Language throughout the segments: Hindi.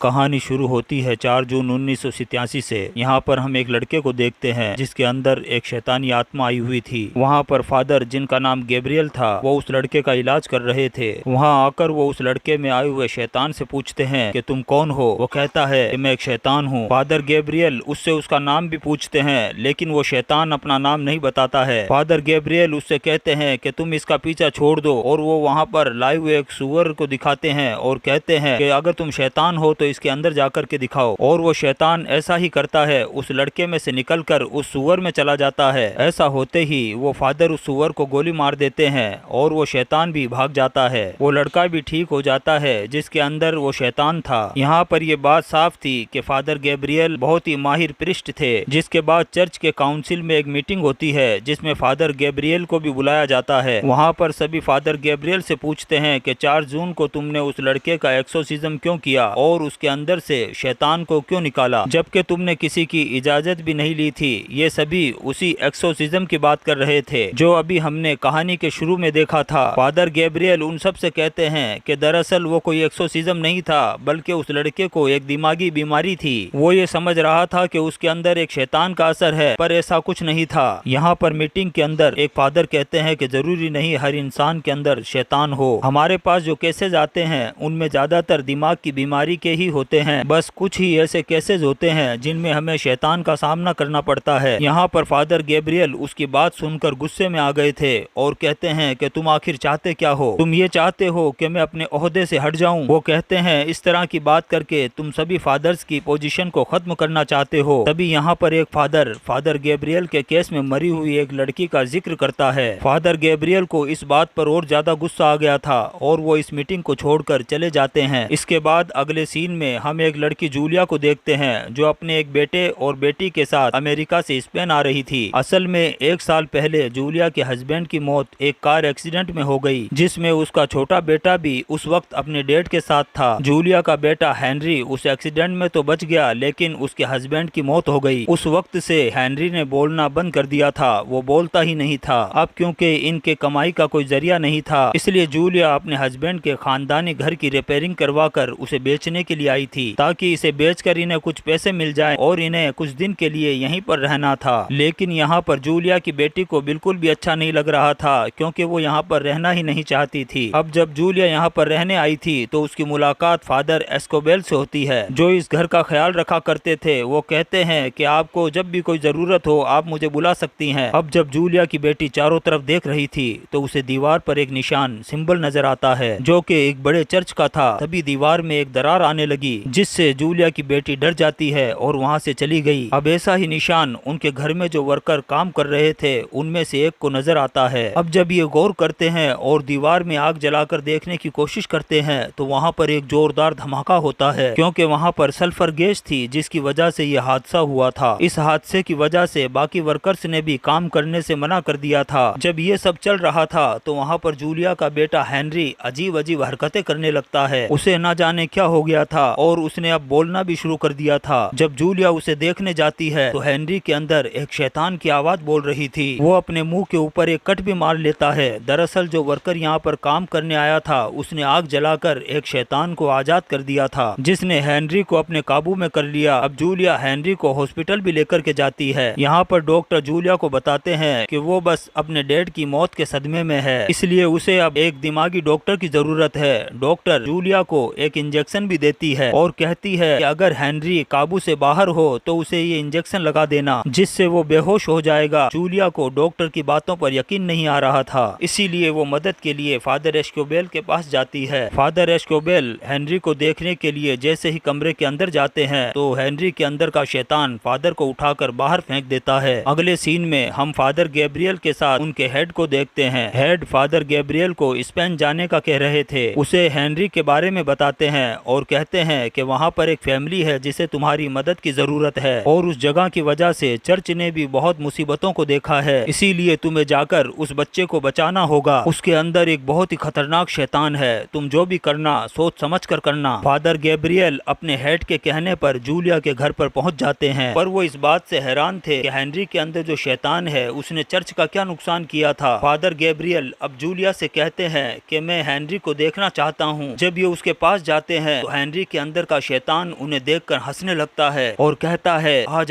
कहानी शुरू होती है 4 जून 1987 से। यहाँ पर हम एक लड़के को देखते हैं जिसके अंदर एक शैतानी आत्मा आई हुई थी। वहाँ पर फादर, जिनका नाम गैब्रियल था, वो उस लड़के का इलाज कर रहे थे। वहाँ आकर वो उस लड़के में आए हुए शैतान से पूछते हैं कि तुम कौन हो। वो कहता है कि मैं एक शैतान हूँ। फादर गैब्रियल उससे उसका नाम भी पूछते हैं, लेकिन वो शैतान अपना नाम नहीं बताता है। फादर गैब्रियल उससे कहते हैं कि तुम इसका पीछा छोड़ दो, और वो वहाँ पर लाए हुए एक सुअर को दिखाते हैं और कहते हैं कि अगर तुम शैतान हो तो इसके अंदर जाकर के दिखाओ। और वो शैतान ऐसा ही करता है, उस लड़के में से निकलकर उस सुअर में चला जाता है। ऐसा होते ही वो फादर उस सुअर को गोली मार देते हैं और वो शैतान भी भाग जाता है। वो लड़का भी ठीक हो जाता है जिसके अंदर वो शैतान था। यहाँ पर ये बात साफ थी कि फादर गैब्रियल बहुत ही माहिर प्रिस्ट थे। जिसके बाद चर्च के काउंसिल में एक मीटिंग होती है जिसमें फादर गैब्रियल को भी बुलाया जाता है। वहाँ पर सभी फादर गैब्रियल से पूछते हैं कि 4 जून को तुमने उस लड़के का एक्सोर्सिज्म क्यों किया और उसके अंदर से शैतान को क्यों निकाला, जबकि तुमने किसी की इजाजत भी नहीं ली थी। ये सभी उसी एक्सोर्सिज्म की बात कर रहे थे जो अभी हमने कहानी के शुरू में देखा था। फादर गैब्रियल उन सब से कहते हैं कि दरअसल वो कोई एक्सोर्सिज्म नहीं था, बल्कि उस लड़के को एक दिमागी बीमारी थी। वो ये समझ रहा था कि उसके अंदर एक शैतान का असर है, पर ऐसा कुछ नहीं था। यहाँ पर मीटिंग के अंदर एक फादर कहते हैं कि जरूरी नहीं हर इंसान के अंदर शैतान हो। हमारे पास जो केसेज आते हैं उनमें ज्यादातर दिमाग की बीमारी के ही होते हैं। बस कुछ ही ऐसे केसेज होते हैं जिनमें हमें शैतान का सामना करना पड़ता है। यहाँ पर फादर गैब्रियल उसकी बात सुनकर गुस्से में आ गए थे और कहते हैं कि तुम आखिर चाहते क्या हो? तुम ये चाहते हो कि मैं अपने ओहदे से हट जाऊं? वो कहते हैं इस तरह की बात करके तुम सभी फादर्स की पोजीशन को खत्म करना चाहते हो। तभी यहाँ पर एक फादर गैब्रियल के केस में मरी हुई एक लड़की का जिक्र करता है। फादर गैब्रियल को इस बात पर और ज्यादा गुस्सा आ गया था और वो इस मीटिंग को छोड़कर चले जाते हैं। इसके बाद अगले सीन में हम एक लड़की जूलिया को देखते हैं जो अपने एक बेटे और बेटी के साथ अमेरिका से स्पेन आ रही थी। असल में 1 साल पहले जूलिया के हस्बैंड की मौत एक कार एक्सीडेंट में हो गई, जिसमें उसका छोटा बेटा भी उस वक्त अपने डैड के साथ था। जूलिया का बेटा हेनरी उस एक्सीडेंट में तो बच गया, लेकिन उसके हस्बैंड की मौत हो गई। उस वक्त से हेनरी ने बोलना बंद कर दिया था, वो बोलता ही नहीं था। अब क्योंकि इनके कमाई का कोई जरिया नहीं था, इसलिए जूलिया अपने हस्बैंड के खानदानी घर की रिपेयरिंग करवाकर उसे बेचने के लिए आई थी, ताकि इसे बेचकर इन्हें कुछ पैसे मिल जाएं और इन्हें कुछ दिन के लिए यहीं पर रहना था। लेकिन यहाँ पर जूलिया की बेटी को बिल्कुल भी अच्छा नहीं लग रहा था, क्योंकि वो यहाँ पर रहना ही नहीं चाहती थी। अब जब जूलिया यहाँ पर रहने आई थी तो उसकी मुलाकात फादर एस्कोबेल से होती है, जो इस घर का ख्याल रखा करते थे। वो कहते हैं कि आपको जब भी कोई जरूरत हो आप मुझे बुला सकती हैं। अब जब जूलिया की बेटी चारों तरफ देख रही थी तो उसे दीवार पर एक निशान सिंबल नजर आता है जो कि एक बड़े चर्च का था। तभी दीवार में एक दरार आने लगी, जिससे जूलिया की बेटी डर जाती है और वहाँ से चली गई। अब ऐसा ही निशान उनके घर में जो वर्कर काम कर रहे थे उनमें से एक को नजर आता है। अब जब ये गौर करते हैं और दीवार में आग जलाकर देखने की कोशिश करते हैं तो वहाँ पर एक जोरदार धमाका होता है, क्योंकि वहाँ पर सल्फर गैस थी जिसकी वजह से ये हादसा हुआ था। इस हादसे की वजह से बाकी वर्कर्स ने भी काम करने से मना कर दिया था। जब ये सब चल रहा था तो वहाँ पर जूलिया का बेटा हेनरी अजीब अजीब हरकतें करने लगता है। उसे ना जाने क्या हो गया था और उसने अब बोलना भी शुरू कर दिया था। जब जूलिया उसे देखने जाती है तो हेनरी के अंदर एक शैतान की आवाज बोल रही थी। वो अपने मुंह के ऊपर एक कट भी मार लेता है। दरअसल जो वर्कर यहाँ पर काम करने आया था उसने आग जलाकर एक शैतान को आजाद कर दिया था, जिसने हेनरी को अपने काबू में कर लिया। अब जूलिया हेनरी को हॉस्पिटल भी लेकर के जाती है। यहाँ पर डॉक्टर जूलिया को बताते हैं कि वो बस अपने डैड की मौत के सदमे में है, इसलिए उसे अब एक दिमागी डॉक्टर की जरूरत है। डॉक्टर जूलिया को एक इंजेक्शन भी देती है और कहती है कि अगर हेनरी काबू से बाहर हो तो उसे ये इंजेक्शन लगा देना, जिससे वो बेहोश हो जाएगा। जूलिया को डॉक्टर की बातों पर यकीन नहीं आ रहा था, इसीलिए वो मदद के लिए फादर एस्कोबेल के पास जाती है। फादर एस्कोबेल हेनरी को देखने के लिए जैसे ही कमरे के अंदर जाते हैं तो हेनरी के अंदर का शैतान फादर को उठाकर बाहर फेंक देता है। अगले सीन में हम फादर गैब्रियल के साथ उनके हेड को देखते हैं। हेड फादर गैब्रियल को स्पेन जाने का कह रहे थे। उसे हेनरी के बारे में बताते हैं और कहते हैं कि वहाँ पर एक फैमिली है जिसे तुम्हारी मदद की जरूरत है, और उस जगह की वजह से चर्च ने भी बहुत मुसीबतों को देखा है, इसीलिए तुम्हें जाकर उस बच्चे को बचाना होगा। उसके अंदर एक बहुत ही खतरनाक शैतान है, तुम जो भी करना सोच समझ कर करना। फादर गैब्रियल अपने हेड के कहने पर जूलिया के घर पर पहुंच जाते हैं, पर वो इस बात से हैरान थे कि हेनरी के अंदर जो शैतान है उसने चर्च का क्या नुकसान किया था। फादर गैब्रियल अब जूलिया से कहते हैं कि मैं हेनरी को देखना चाहता हूँ। जब ये उसके पास जाते हैं तो हेनरी के अंदर का शैतान उन्हें देखकर हंसने लगता है और कहता है, आ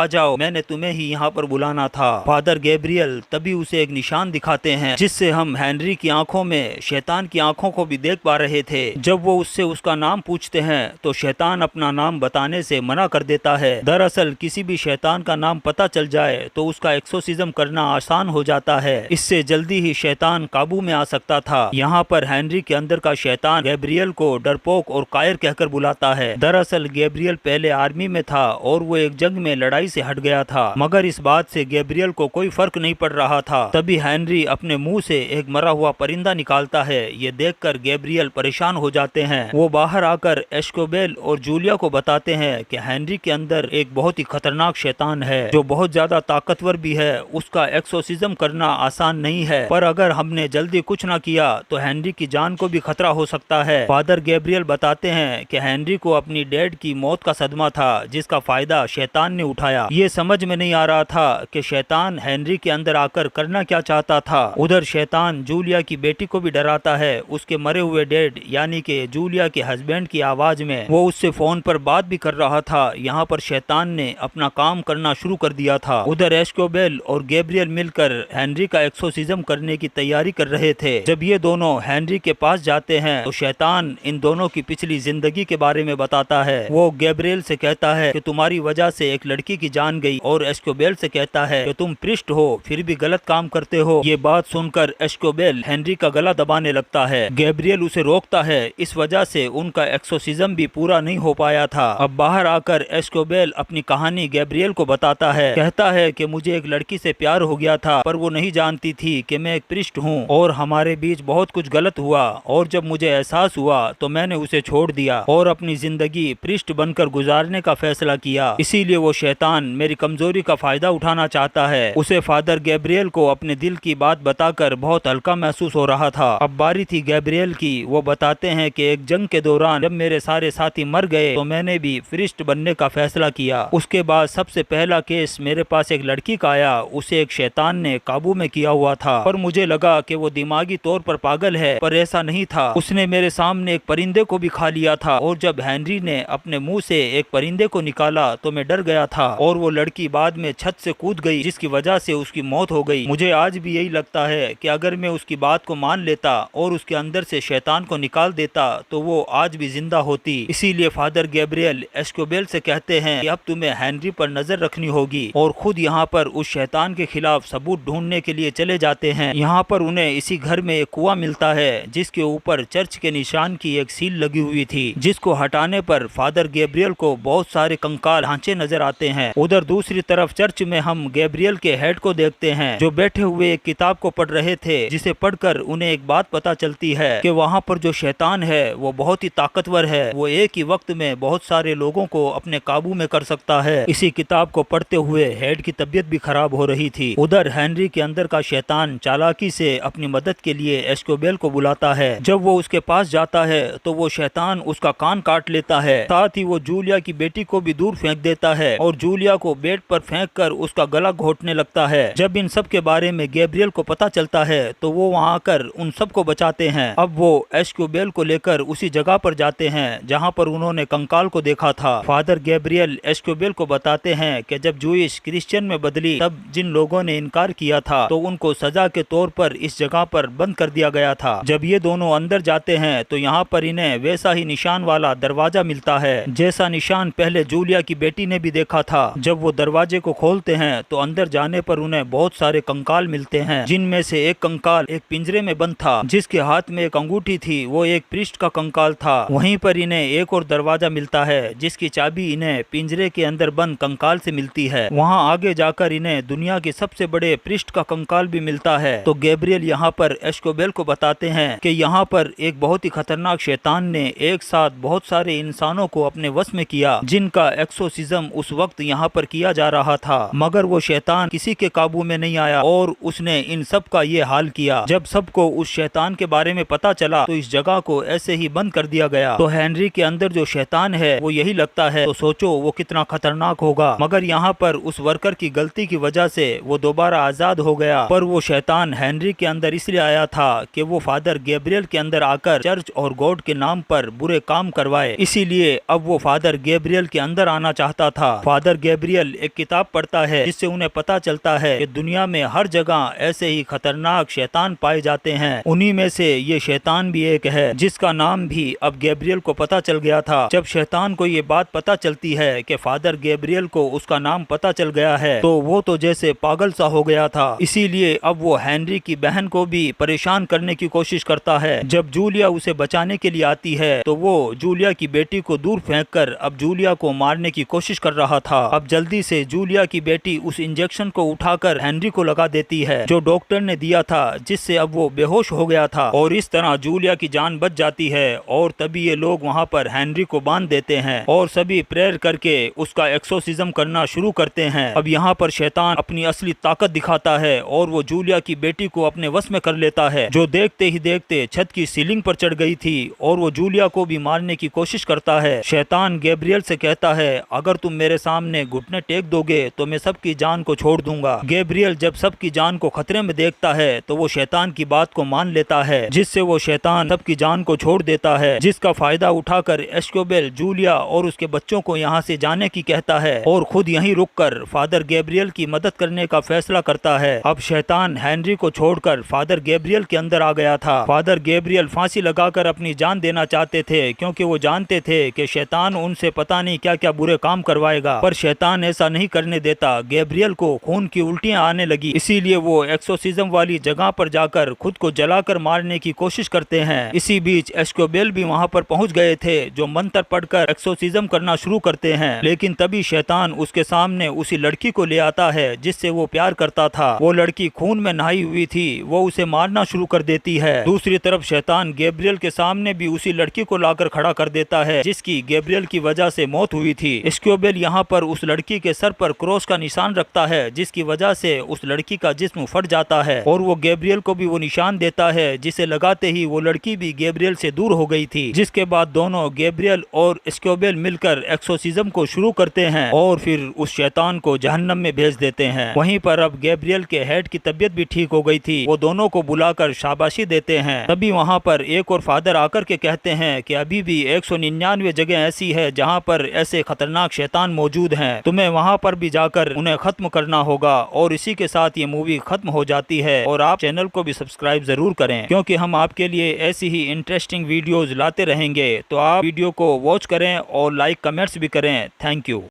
जाओ, मैंने तुम्हें ही यहाँ पर बुलाना था। फादर गैब्रियल तभी उसे एक निशान दिखाते हैं जिससे हम हेनरी की आंखों में शैतान की आंखों को भी देख पा रहे थे। जब वो उससे उसका नाम पूछते हैं तो शैतान अपना नाम बताने से मना कर देता है। दरअसल किसी भी शैतान का नाम पता चल जाए तो उसका एक्सोर्सिज्म करना आसान हो जाता है। इससे जल्दी ही शैतान काबू में आ सकता था। यहाँ पर हेनरी के अंदर का शैतान गैब्रियल को डरपोक और कायर कहकर बुलाता है। दरअसल गैब्रियल पहले आर्मी में था और वो एक जंग में लड़ाई से हट गया था, मगर इस बात से गैब्रियल को कोई फर्क नहीं पड़ रहा था। तभी हेनरी अपने मुंह से एक मरा हुआ परिंदा निकालता है। ये देखकर गैब्रियल परेशान हो जाते हैं। वो बाहर आकर एस्कोबेल और जूलिया को बताते हैं कि हेनरी के अंदर एक बहुत ही खतरनाक शैतान है जो बहुत ज्यादा ताकतवर भी है। उसका एक्सोर्सिज्म करना आसान नहीं है, पर अगर हमने जल्दी कुछ ना किया तो हेनरी की जान को भी खतरा हो सकता है। फादर गैब्रियल बताते हैं कि हेनरी को अपनी डैड की मौत का सदमा था जिसका फायदा शैतान ने उठाया। ये समझ में नहीं आ रहा था कि शैतान हेनरी के अंदर आकर करना क्या चाहता था। उधर शैतान जूलिया की बेटी को भी डराता है। उसके मरे हुए डैड यानी कि जूलिया के हस्बैंड की आवाज में वो उससे फोन पर बात भी कर रहा था। यहाँ पर शैतान ने अपना काम करना शुरू कर दिया था। उधर एस्कोबेल और गैब्रियल मिलकर हेनरी का एक्सोर्सिज्म करने की तैयारी कर रहे थे। जब ये दोनों हेनरी के पास जाते हैं तो शैतान इन दोनों की पिछली जिंदगी के बारे में बताता है। वो गैब्रियल से कहता है कि तुम्हारी वजह से एक लड़की की जान गई, और एस्कोबेल से कहता है कि तुम प्रिस्ट हो फिर भी गलत काम करते हो। ये बात सुनकर एस्कोबेल हेनरी का गला दबाने लगता है। गैब्रियल उसे रोकता है। इस वजह से उनका एक्सोर्सिज्म भी पूरा नहीं हो पाया था। अब बाहर आकर एस्कोबेल अपनी कहानी गैब्रियल को बताता है। कहता है कि मुझे एक लड़की से प्यार हो गया था, पर वो नहीं जानती थी कि मैं एक प्रिस्ट हूँ और हमारे बीच बहुत कुछ गलत हुआ, और जब मुझे एहसास हुआ तो मैंने उसे छोड़ दिया और अपनी जिंदगी प्रिस्ट बनकर गुजारने का फैसला किया। इसीलिए वो शैतान मेरी कमजोरी का फायदा उठाना चाहता है। उसे फादर गैब्रियल को अपने दिल की बात बताकर बहुत हल्का महसूस हो रहा था। अब बारी थी गैब्रियल की। वो बताते हैं कि एक जंग के दौरान जब मेरे सारे साथी मर गए तो मैंने भी प्रिस्ट बनने का फैसला किया। उसके बाद सबसे पहला केस मेरे पास एक लड़की का आया। उसे एक शैतान ने काबू में किया हुआ था, पर मुझे लगा कि वो दिमागी तौर पर पागल है, पर ऐसा नहीं था। उसने मेरे सामने एक परिंदे को भी खा लिया था, और जब हेनरी ने अपने मुंह से एक परिंदे को निकाला तो मैं डर गया था, और वो लड़की बाद में छत से कूद गई जिसकी वजह से उसकी मौत हो गई। मुझे आज भी यही लगता है कि अगर मैं उसकी बात को मान लेता और उसके अंदर से शैतान को निकाल देता तो वो आज भी जिंदा होती। इसीलिए फादर गैब्रियल एस्कोबेल से कहते हैं कि अब तुम्हें हेनरी पर नजर रखनी होगी, और खुद यहाँ पर उस शैतान के खिलाफ सबूत ढूंढने के लिए चले जाते हैं। यहाँ पर उन्हें इसी घर में एक कुआं मिलता है जिसके ऊपर चर्च के निशान की एक सील लगी हुई थी, जिसको हटाने पर फादर गैब्रियल को बहुत सारे कंकाल ढांचे नजर आते हैं। उधर दूसरी तरफ चर्च में हम गैब्रियल के हेड को देखते हैं जो बैठे हुए एक किताब को पढ़ रहे थे, जिसे पढ़कर उन्हें एक बात पता चलती है कि वहाँ पर जो शैतान है वो बहुत ही ताकतवर है। वो एक ही वक्त में बहुत सारे लोगों को अपने काबू में कर सकता है। इसी किताब को पढ़ते हुए हेड की तबीयत भी खराब हो रही थी। उधर हेनरी के अंदर का शैतान चालाकी से अपनी मदद के लिए एस्कोबेल को बुलाता है। जब वो उसके पास जाता है तो वो शैतान उसका कान काट लेता है। साथ ही वो जूलिया की बेटी को भी दूर फेंक देता है और जूलिया को बेड पर फेंककर उसका गला घोटने लगता है। जब इन सब के बारे में गैब्रियल को पता चलता है तो वो वहाँ आकर उन सबको बचाते हैं। अब वो एस्कोबेल को लेकर उसी जगह पर जाते हैं जहाँ पर उन्होंने कंकाल को देखा था। फादर गैब्रियल एस्कोबेल को बताते हैं कि जब जूइश क्रिश्चियन में बदली तब जिन लोगों ने इनकार किया था तो उनको सजा के तौर पर इस जगह पर बंद कर दिया गया था। जब ये दोनों अंदर जाते हैं तो यहाँ पर इन्हें वैसा ही निशान वाला दरवाजा मिलता है जैसा निशान पहले जूलिया की बेटी ने भी देखा था। जब वो दरवाजे को खोलते हैं तो अंदर जाने पर उन्हें बहुत सारे कंकाल मिलते हैं, जिनमें से एक कंकाल एक पिंजरे में बंद था जिसके हाथ में एक अंगूठी थी, वो एक प्रिस्ट का कंकाल था। वहीं पर इन्हें एक और दरवाजा मिलता है जिसकी चाबी इन्हें पिंजरे के अंदर बंद कंकाल से मिलती है। वहाँ आगे जाकर इन्हें दुनिया के सबसे बड़े प्रिस्ट का कंकाल भी मिलता है। तो गैब्रियल यहाँ पर एस्कोबेल को बताते हैं कि यहाँ पर एक बहुत ही खतरनाक शैतान ने एक साथ बहुत सारे इंसानों को अपने वश में किया, जिनका एक्सोर्सिज्म उस वक्त यहाँ पर किया जा रहा था, मगर वो शैतान किसी के काबू में नहीं आया और उसने इन सब का ये हाल किया। जब सबको उस शैतान के बारे में पता चला तो इस जगह को ऐसे ही बंद कर दिया गया। तो हेनरी के अंदर जो शैतान है वो यही लगता है, तो सोचो वो कितना खतरनाक होगा। मगर यहाँ पर उस वर्कर की गलती की वजह से वो दोबारा आजाद हो गया, पर वो शैतान हेनरी के अंदर इसलिए आया था कि वो फादर गैब्रियल के अंदर आकर चर्च और गॉड के नाम पर बुरे काम काम करवाए। इसीलिए अब वो फादर गैब्रियल के अंदर आना चाहता था। फादर गैब्रियल एक किताब पढ़ता है जिससे उन्हें पता चलता है कि दुनिया में हर जगह ऐसे ही खतरनाक शैतान पाए जाते हैं। उन्हीं में से ये शैतान भी एक है जिसका नाम भी अब गैब्रियल को पता चल गया था। जब शैतान को ये बात पता चलती है कि फादर गैब्रियल को उसका नाम पता चल गया है तो वो तो जैसे पागल सा हो गया था। इसीलिए अब वो हेनरी की बहन को भी परेशान करने की कोशिश करता है। जब जूलिया उसे बचाने के लिए आती है तो वो जूलिया की बेटी को दूर फेंककर अब जूलिया को मारने की कोशिश कर रहा था। अब जल्दी से जूलिया की बेटी उस इंजेक्शन को उठाकर हेनरी को लगा देती है जो डॉक्टर ने दिया था, जिससे अब वो बेहोश हो गया था और इस तरह जूलिया की जान बच जाती है। और तभी ये लोग वहाँ पर हेनरी को बांध देते हैं और सभी प्रेयर करके उसका एक्सोर्सिज्म करना शुरू करते हैं। अब यहाँ पर शैतान अपनी असली ताकत दिखाता है और वो जूलिया की बेटी को अपने वश में कर लेता है, जो देखते ही देखते छत की सीलिंग पर चढ़ गई थी और वो जूलिया को भी मारने की कोशिश करता है। शैतान गैब्रियल से कहता है अगर तुम मेरे सामने घुटने टेक दोगे तो मैं सबकी जान को छोड़ दूंगा। गैब्रियल जब सबकी जान को खतरे में देखता है तो वो शैतान की बात को मान लेता है, जिससे वो शैतान सबकी जान को छोड़ देता है, जिसका फायदा उठाकर एस्कोबेल जूलिया और उसके बच्चों को यहाँ से जाने की कहता है और खुद यहीं रुककर फादर गैब्रियल की मदद करने का फैसला करता है। अब शैतान हेनरी को छोड़कर फादर गैब्रियल के अंदर आ गया था। फादर गैब्रियल फांसी लगाकर अपनी जान देना चाहते थे क्योंकि वो जानते थे कि शैतान उनसे पता नहीं क्या क्या बुरे काम करवाएगा, पर शैतान ऐसा नहीं करने देता। गैब्रियल को खून की उल्टियां आने लगी, इसीलिए वो एक्सोर्सिज्म वाली जगह पर जाकर खुद को जलाकर मारने की कोशिश करते हैं। इसी बीच एस्कोबेल भी वहाँ पर पहुँच गए थे जो मंत्र पढ़कर एक्सोर्सिज्म करना शुरू करते हैं। लेकिन तभी शैतान उसके सामने उसी लड़की को ले आता है जिससे वो प्यार करता था। वो लड़की खून में नहाई हुई थी, वो उसे मारना शुरू कर देती है। दूसरी तरफ शैतान गैब्रियल के सामने भी उसी लड़की को लाकर खड़ा कर देता है जिसकी गैब्रियल की वजह से मौत हुई थी। एस्कोबेल यहाँ पर उस लड़की के सर पर क्रॉस का निशान रखता है जिसकी वजह से उस लड़की का जिस्म फट जाता है और वो गैब्रियल को भी वो निशान देता है, जिसे लगाते ही वो लड़की भी गैब्रियल से दूर हो गई थी। जिसके बाद दोनों गैब्रियल और एस्कोबेल मिलकर एक्सोर्सिज्म को शुरू करते हैं और फिर उस शैतान को जहन्नम में भेज देते हैं। वहीं पर अब गैब्रियल के हेड की तबीयत भी ठीक हो गई थी। वो दोनों को बुलाकर शाबाशी देते हैं। तभी वहाँ पर एक और फादर आकर के कहते हैं कि अभी भी 199 जगह ऐसी है जहाँ पर ऐसे खतरनाक शैतान मौजूद हैं, तुम्हें वहाँ पर भी जाकर उन्हें खत्म करना होगा। और इसी के साथ ये मूवी खत्म हो जाती है। और आप चैनल को भी सब्सक्राइब जरूर करें क्योंकि हम आपके लिए ऐसी ही इंटरेस्टिंग वीडियोज लाते रहेंगे। तो आप वीडियो को वॉच करें और लाइक कमेंट्स भी करें। Thank you.